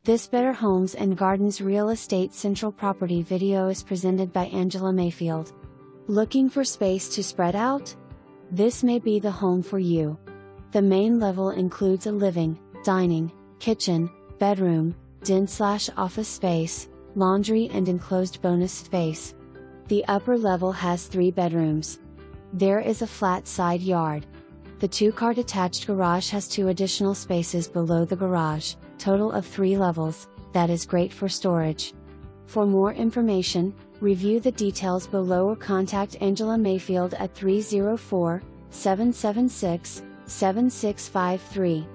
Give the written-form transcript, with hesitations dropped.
This Better Homes and Gardens Real Estate Central Property video is presented by Angela Mayfield. Looking for space to spread out? This may be the home for you. The main level includes a living, dining, kitchen, bedroom, den/office space, laundry and enclosed bonus space. The upper level has 3 bedrooms. There is a flat side yard. The 2-car detached garage has 2 additional spaces below the garage, total of 3 levels. That is great for storage. For more information, review the details below or contact Angela Mayfield at 304-776-7653.